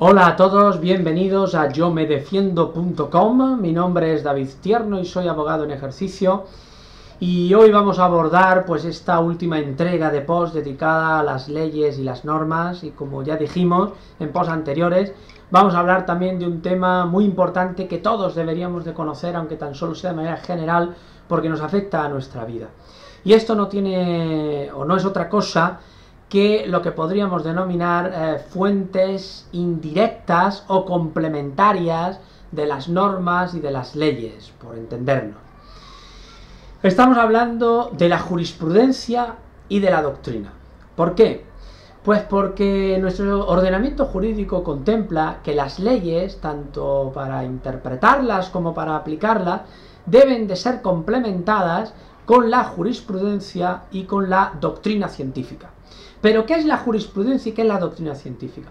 Hola a todos, bienvenidos a yomedefiendo.com. Mi nombre es David Tierno y soy abogado en ejercicio. Y hoy vamos a abordar pues esta última entrega de post dedicada a las leyes y las normas. Y como ya dijimos en posts anteriores, vamos a hablar también de un tema muy importante que todos deberíamos de conocer, aunque tan solo sea de manera general, porque nos afecta a nuestra vida. Y esto no es otra cosa que lo que podríamos denominar fuentes indirectas o complementarias de las normas y de las leyes, por entendernos. Estamos hablando de la jurisprudencia y de la doctrina. ¿Por qué? Pues porque nuestro ordenamiento jurídico contempla que las leyes, tanto para interpretarlas como para aplicarlas, deben de ser complementadas con la jurisprudencia y con la doctrina científica. ¿Pero qué es la jurisprudencia y qué es la doctrina científica?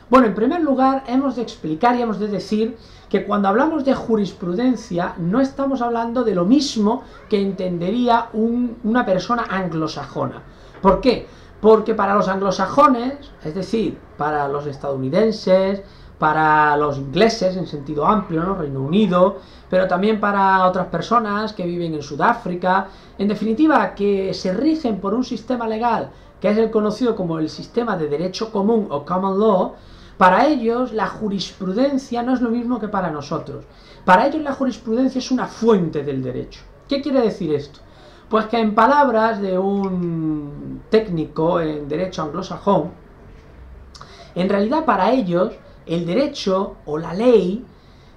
Bueno, en primer lugar, hemos de explicar y hemos de decir que cuando hablamos de jurisprudencia no estamos hablando de lo mismo que entendería una persona anglosajona. ¿Por qué? Porque para los anglosajones, es decir, para los estadounidenses, para los ingleses en sentido amplio, ¿no? Reino Unido, pero también para otras personas que viven en Sudáfrica, en definitiva, que se rigen por un sistema legal que es el conocido como el sistema de derecho común o common law. Para ellos la jurisprudencia no es lo mismo que para nosotros. Para ellos la jurisprudencia es una fuente del derecho. ¿Qué quiere decir esto? Pues que en palabras de un técnico en derecho anglosajón, en realidad para ellos el derecho o la ley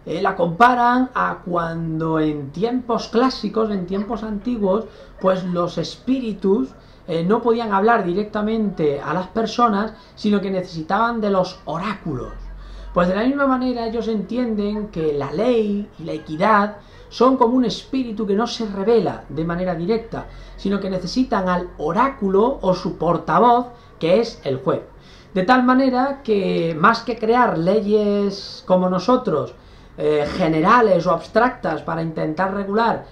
la comparan a cuando en tiempos clásicos, en tiempos antiguos, pues los espíritus no podían hablar directamente a las personas, sino que necesitaban de los oráculos. Pues de la misma manera ellos entienden que la ley y la equidad son como un espíritu que no se revela de manera directa, sino que necesitan al oráculo o su portavoz, que es el juez. De tal manera que más que crear leyes como nosotros, generales o abstractas para intentar regular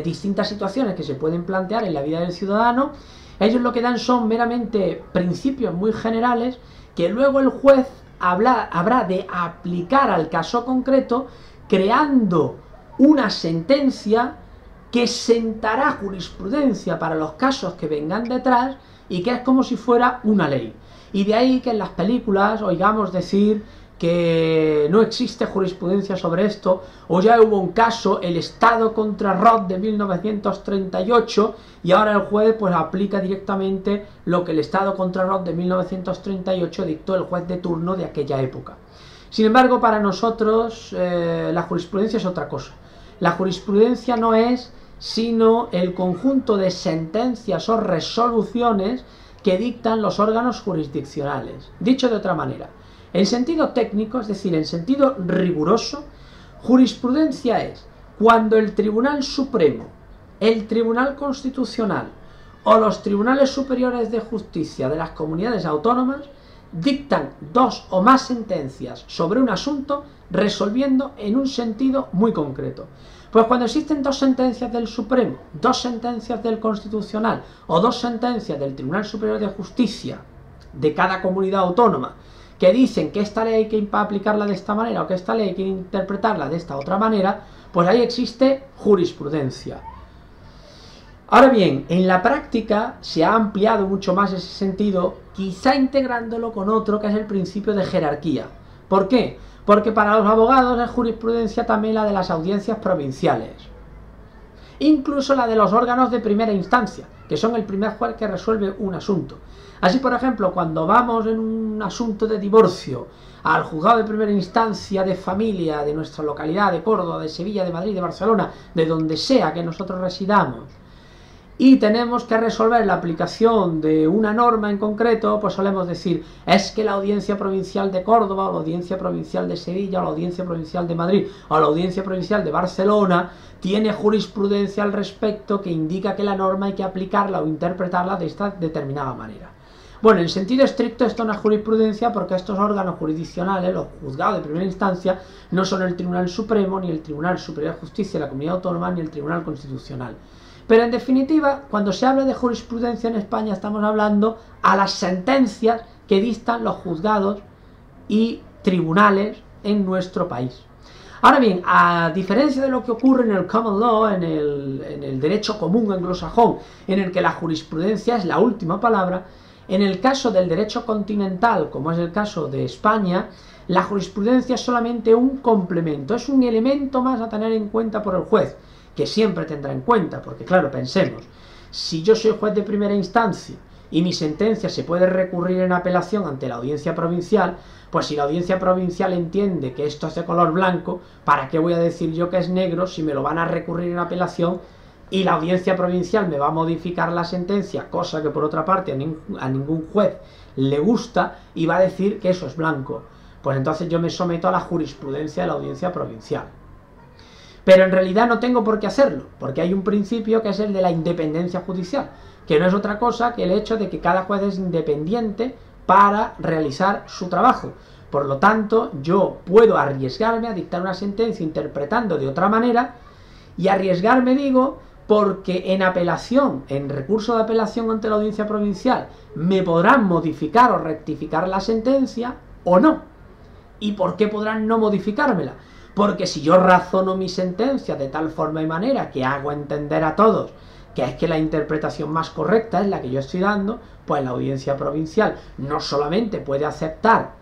distintas situaciones que se pueden plantear en la vida del ciudadano, ellos lo que dan son meramente principios muy generales que luego el juez habrá de aplicar al caso concreto, creando una sentencia que sentará jurisprudencia para los casos que vengan detrás y que es como si fuera una ley. Y de ahí que en las películas oigamos decir que no existe jurisprudencia sobre esto, o ya hubo un caso, el Estado contra Roth de 1938, y ahora el juez pues aplica directamente lo que el Estado contra Roth de 1938 dictó el juez de turno de aquella época. Sin embargo, para nosotros la jurisprudencia es otra cosa. La jurisprudencia no es sino el conjunto de sentencias o resoluciones que dictan los órganos jurisdiccionales. Dicho de otra manera, en sentido técnico, es decir, en sentido riguroso, jurisprudencia es cuando el Tribunal Supremo, el Tribunal Constitucional o los Tribunales Superiores de Justicia de las comunidades autónomas dictan dos o más sentencias sobre un asunto resolviendo en un sentido muy concreto. Pues cuando existen dos sentencias del Supremo, dos sentencias del Constitucional o dos sentencias del Tribunal Superior de Justicia de cada comunidad autónoma que dicen que esta ley hay que aplicarla de esta manera o que esta ley hay que interpretarla de esta otra manera, pues ahí existe jurisprudencia. Ahora bien, en la práctica se ha ampliado mucho más ese sentido, quizá integrándolo con otro que es el principio de jerarquía. ¿Por qué? Porque para los abogados es jurisprudencia también la de las audiencias provinciales, incluso la de los órganos de primera instancia, que son el primer juez que resuelve un asunto. Así, por ejemplo, cuando vamos en un asunto de divorcio al juzgado de primera instancia de familia de nuestra localidad, de Córdoba, de Sevilla, de Madrid, de Barcelona, de donde sea que nosotros residamos, y tenemos que resolver la aplicación de una norma en concreto, pues solemos decir, es que la Audiencia Provincial de Córdoba, o la Audiencia Provincial de Sevilla, o la Audiencia Provincial de Madrid, o la Audiencia Provincial de Barcelona, tiene jurisprudencia al respecto que indica que la norma hay que aplicarla o interpretarla de esta determinada manera. Bueno, en sentido estricto esto no es jurisprudencia porque estos órganos jurisdiccionales, los juzgados de primera instancia, no son el Tribunal Supremo, ni el Tribunal Superior de Justicia de la Comunidad Autónoma, ni el Tribunal Constitucional. Pero en definitiva, cuando se habla de jurisprudencia en España, estamos hablando a las sentencias que dictan los juzgados y tribunales en nuestro país. Ahora bien, a diferencia de lo que ocurre en el common law, en el derecho común anglosajón, en el que la jurisprudencia es la última palabra, en el caso del derecho continental, como es el caso de España, la jurisprudencia es solamente un complemento, es un elemento más a tener en cuenta por el juez, que siempre tendrá en cuenta, porque claro, pensemos, si yo soy juez de primera instancia y mi sentencia se puede recurrir en apelación ante la audiencia provincial, pues si la audiencia provincial entiende que esto es de color blanco, ¿para qué voy a decir yo que es negro si me lo van a recurrir en apelación y la audiencia provincial me va a modificar la sentencia, cosa que por otra parte a ningún juez le gusta, y va a decir que eso es blanco? Pues entonces yo me someto a la jurisprudencia de la audiencia provincial. Pero en realidad no tengo por qué hacerlo, porque hay un principio que es el de la independencia judicial, que no es otra cosa que el hecho de que cada juez es independiente para realizar su trabajo. Por lo tanto, yo puedo arriesgarme a dictar una sentencia interpretando de otra manera, y arriesgarme, digo, porque en apelación, en recurso de apelación ante la audiencia provincial, me podrán modificar o rectificar la sentencia o no. ¿Y por qué podrán no modificármela? Porque si yo razono mi sentencia de tal forma y manera que hago entender a todos que es que la interpretación más correcta es la que yo estoy dando, pues la audiencia provincial no solamente puede aceptar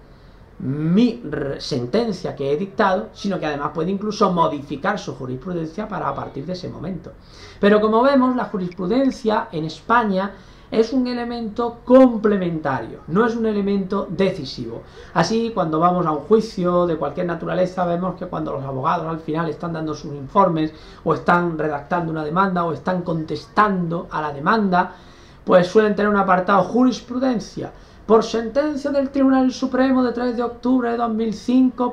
mi sentencia que he dictado, sino que además puede incluso modificar su jurisprudencia para a partir de ese momento. Pero como vemos, la jurisprudencia en España es un elemento complementario, no es un elemento decisivo. Así, cuando vamos a un juicio de cualquier naturaleza, vemos que cuando los abogados al final están dando sus informes, o están redactando una demanda, o están contestando a la demanda, pues suelen tener un apartado jurisprudencia. Por sentencia del Tribunal Supremo de 3 de octubre de 2005,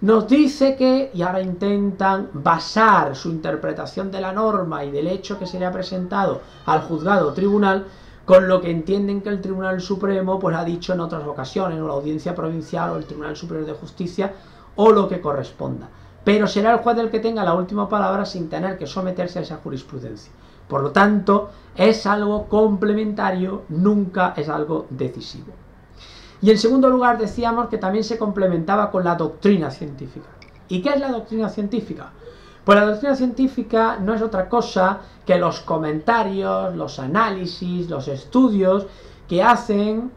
nos dice que, y ahora intentan basar su interpretación de la norma y del hecho que se le ha presentado al juzgado o tribunal con lo que entienden que el Tribunal Supremo pues ha dicho en otras ocasiones, o la Audiencia Provincial o el Tribunal Superior de Justicia, o lo que corresponda. Pero será el juez el que tenga la última palabra sin tener que someterse a esa jurisprudencia. Por lo tanto, es algo complementario, nunca es algo decisivo. Y en segundo lugar decíamos que también se complementaba con la doctrina científica. ¿Y qué es la doctrina científica? Pues la doctrina científica no es otra cosa que los comentarios, los análisis, los estudios que hacen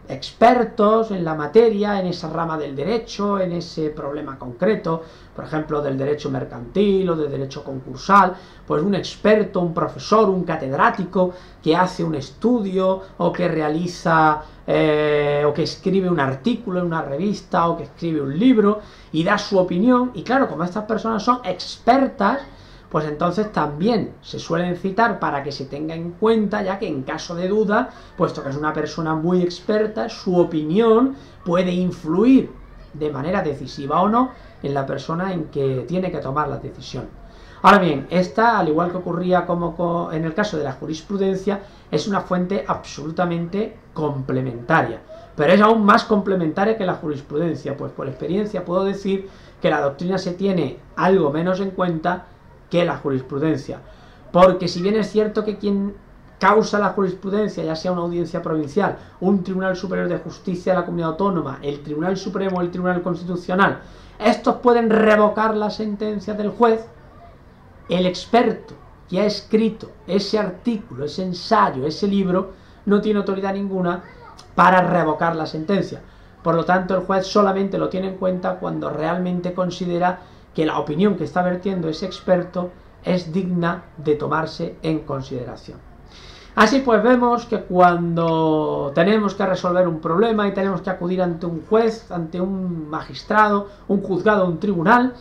expertos en la materia, en esa rama del derecho, en ese problema concreto, por ejemplo, del derecho mercantil o del derecho concursal, pues un experto, un profesor, un catedrático que hace un estudio o que realiza o que escribe un artículo en una revista o que escribe un libro y da su opinión, y claro, como estas personas son expertas, pues entonces también se suelen citar para que se tenga en cuenta, ya que en caso de duda, puesto que es una persona muy experta, su opinión puede influir de manera decisiva o no en la persona en que tiene que tomar la decisión. Ahora bien, esta, al igual que ocurría como en el caso de la jurisprudencia, es una fuente absolutamente complementaria, pero es aún más complementaria que la jurisprudencia, pues por experiencia puedo decir que la doctrina se tiene algo menos en cuenta que la jurisprudencia, porque si bien es cierto que quien causa la jurisprudencia, ya sea una audiencia provincial, un Tribunal Superior de Justicia de la Comunidad Autónoma, el Tribunal Supremo o el Tribunal Constitucional, estos pueden revocar la sentencia del juez, el experto que ha escrito ese artículo, ese ensayo, ese libro, no tiene autoridad ninguna para revocar la sentencia. Por lo tanto, el juez solamente lo tiene en cuenta cuando realmente considera que la opinión que está vertiendo ese experto es digna de tomarse en consideración. Así pues vemos que cuando tenemos que resolver un problema y tenemos que acudir ante un juez, ante un magistrado, un juzgado, un tribunal,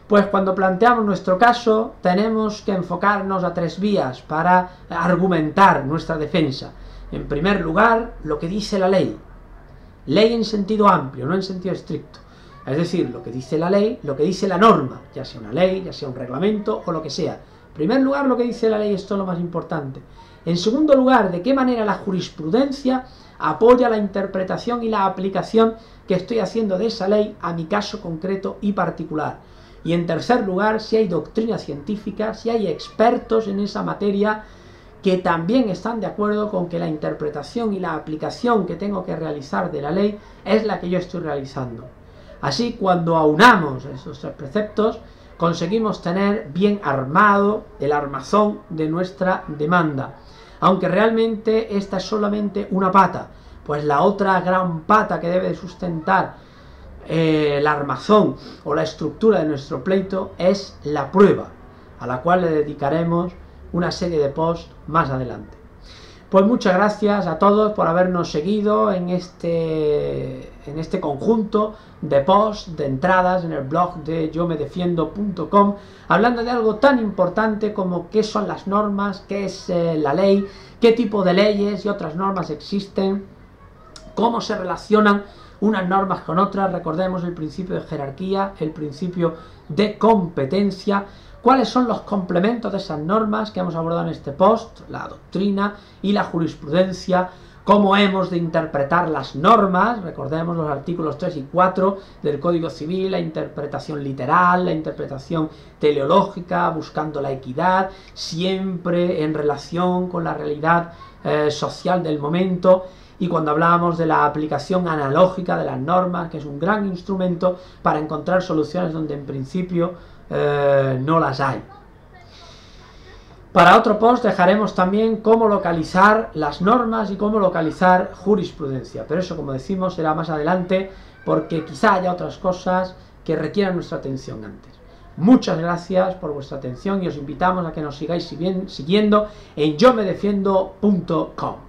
pues cuando planteamos nuestro caso tenemos que enfocarnos a 3 vías para argumentar nuestra defensa. En primer lugar, lo que dice la ley. Ley en sentido amplio, no en sentido estricto. Es decir, lo que dice la ley, lo que dice la norma, ya sea una ley, ya sea un reglamento o lo que sea. En primer lugar, lo que dice la ley, esto es lo más importante. En segundo lugar, de qué manera la jurisprudencia apoya la interpretación y la aplicación que estoy haciendo de esa ley a mi caso concreto y particular. Y en tercer lugar, si hay doctrina científica, si hay expertos en esa materia que también están de acuerdo con que la interpretación y la aplicación que tengo que realizar de la ley es la que yo estoy realizando. Así, cuando aunamos esos tres preceptos, conseguimos tener bien armado el armazón de nuestra demanda, aunque realmente esta es solamente una pata, pues la otra gran pata que debe sustentar el armazón o la estructura de nuestro pleito es la prueba, a la cual le dedicaremos una serie de posts más adelante. Pues muchas gracias a todos por habernos seguido en este conjunto de posts, de entradas en el blog de yomedefiendo.com, hablando de algo tan importante como qué son las normas, qué es la ley, qué tipo de leyes y otras normas existen, cómo se relacionan unas normas con otras. Recordemos el principio de jerarquía, el principio de competencia, cuáles son los complementos de esas normas que hemos abordado en este post, la doctrina y la jurisprudencia, cómo hemos de interpretar las normas. Recordemos los artículos 3 y 4 del Código Civil, la interpretación literal, la interpretación teleológica, buscando la equidad, siempre en relación con la realidad social del momento. Y cuando hablábamos de la aplicación analógica de las normas, que es un gran instrumento para encontrar soluciones donde en principio no las hay. Para otro post dejaremos también cómo localizar las normas y cómo localizar jurisprudencia, pero eso, como decimos, será más adelante, porque quizá haya otras cosas que requieran nuestra atención antes. Muchas gracias por vuestra atención y os invitamos a que nos sigáis siguiendo en yomedefiendo.com.